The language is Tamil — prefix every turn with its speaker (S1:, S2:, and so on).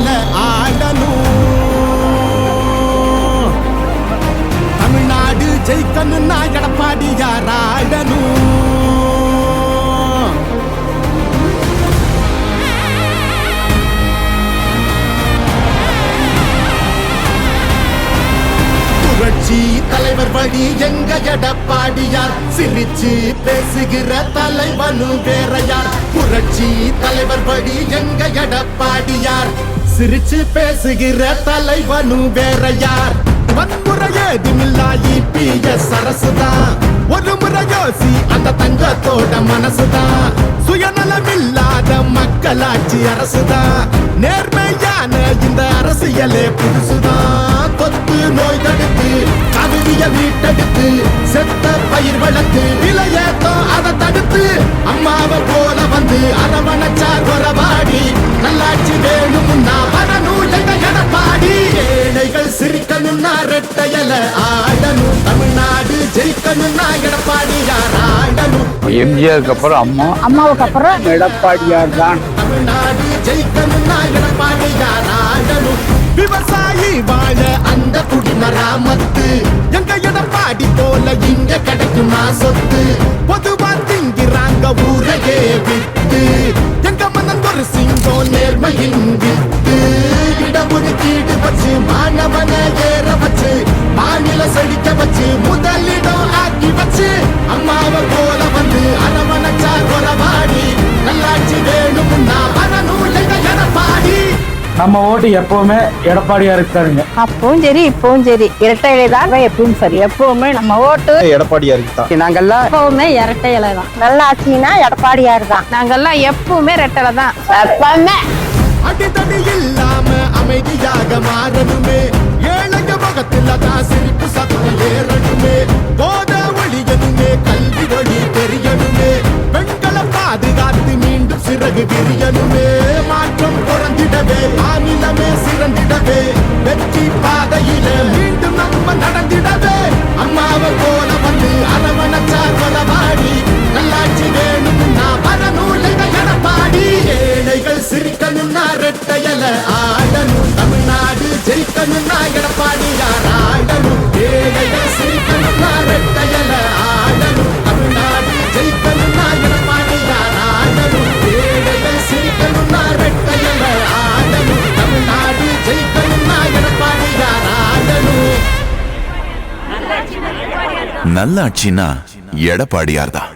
S1: ரெட்டையல ஆடணும். தமிழ்நாடு ஜெயிக்கணும்னா எடப்பாடியார் ஆடணும். புரட்சி தலைவர் வழி எங்க எடப்பாடியார், சிரிச்சு பேசுகிற தலைவனும் வேறையார். புரட்சி தலைவர் வழி எங்க எடப்பாடியார், சிரிச்சு பேசுகிற தலைவனும் வேறையார். வன்முறையேதுமில்லா EPS அரசுதான், ஒரு முறை யோசி அந்த தங்கத்தோட மனசுதான். சுயநலமில்லாத மக்களாட்சி அரசுதான், நேர்மையான இந்த அரசியலே புதுசுதான். தொத்து நோய் தடுத்து கவிதைய வீட்டெடுத்து செத்த பயிர் வளர்த்து விலையேத்தம் அதை தடுத்து அம்மாவை போல வந்து அரவணைச்சார் வரவாடி. நல்லாட்சி வேணும்னா வரணும் எங்க எடப்பாடி. ஏழைகள் சிரிக்கணும்னா ரெட்டையல ஆடணும். தமிழ்நாடு ஜெயிக்கணும்னா எடப்பாடியார் ஆடணும்.
S2: எம்ஜிஆருக்கு அப்புறம் அம்மா,
S3: அம்மாவுக்கு அப்புறம்
S2: எடப்பாடியார் தான்.
S1: தமிழ்நாடு ஜெயிக்கணும்னா எடப்பாடியார் ஆடணும். விவசாயி வாழ அந்த குடிமராமத்து எங்க எடப்பாடி போல இங்க கிடைக்குமா சொத்து. பொதுவா திங்கிறாங்க ஊரையே வித்து, எங்க மன்னன் ஒரு சிங்கம் நேர்மையின் வித்து. இடஒதுக்கீடு வச்சு மாணவன ஏற வச்சு மாநில செழிக்க வச்சு முதலிடம் ஆக்கி வச்சு அம்மாவை போல வந்து அரவணைச்சார் வரவாடி. நல்லாட்சி வேணும்னா வரணும் எங்க எடப்பாடி.
S4: நம்ம ஓட்டு எப்பவுமே எடப்பாடியாருக்கு தாருங்க.
S3: அப்பவும் சரி இப்பவும் சரி இரட்டை இலை தான் எப்பவும் சரி. எப்பவுமே நம்ம ஓட்டு
S4: எடப்பாடியாருக்கு தான்.
S2: நாங்கெல்லாம்
S3: எப்பவுமே இரட்டை இலை தான். நல்லா ஆச்சுன்னா எடப்பாடியார் தான். நாங்கெல்லாம் எப்பவுமே ரெட்டலை தான் எப்பவுமே.
S1: அடித்தடி இல்லாம அமைதியாக மாறணுமே, ஏழைங்க முகத்துல தான் சிரிப்பு சத்தம் ஏறணுமே. போத ஒளியணுமே, கல்வி ஒளி தெரியணுமே, பெண்களை பாதுகாத்து மீண்டும் சிறகு விரியணுமே. மாற்றம் குறைந்திடவே மாநிலமே சிறந்திடவே, வெற்றி பாதையில மீண்டும் நம்ம நடந்திடவே அம்மாவை போல வந்து அரவணைச்சார் வரவாடி. நல்லாட்சி வேணும்னா வரணும் எங்க எடப்பாடி. ஏழைகள் சிரிக்கணும்னா ரெட்டையல ஆடணும். தமிழ்நாடு ஜெயிக்கணும்னா எடப்பாடியார் ஆடணும். ஏழைகள் சிரிக்கணும்னா ரெட்டையல ஆடணும். தமிழ்நாடு ஜெயிக்கணும்னா எடப்பாடியார் ஆடணும். ஏழைகள் சிரிக்கணும்னா ரெட்டையல ஆடணும். தமிழ்நாடு ஜெயிக்கணும்னா எடப்பாடியார் ஆடணும்.
S5: நல்லாட்சினா எடப்பாடியார் தான்.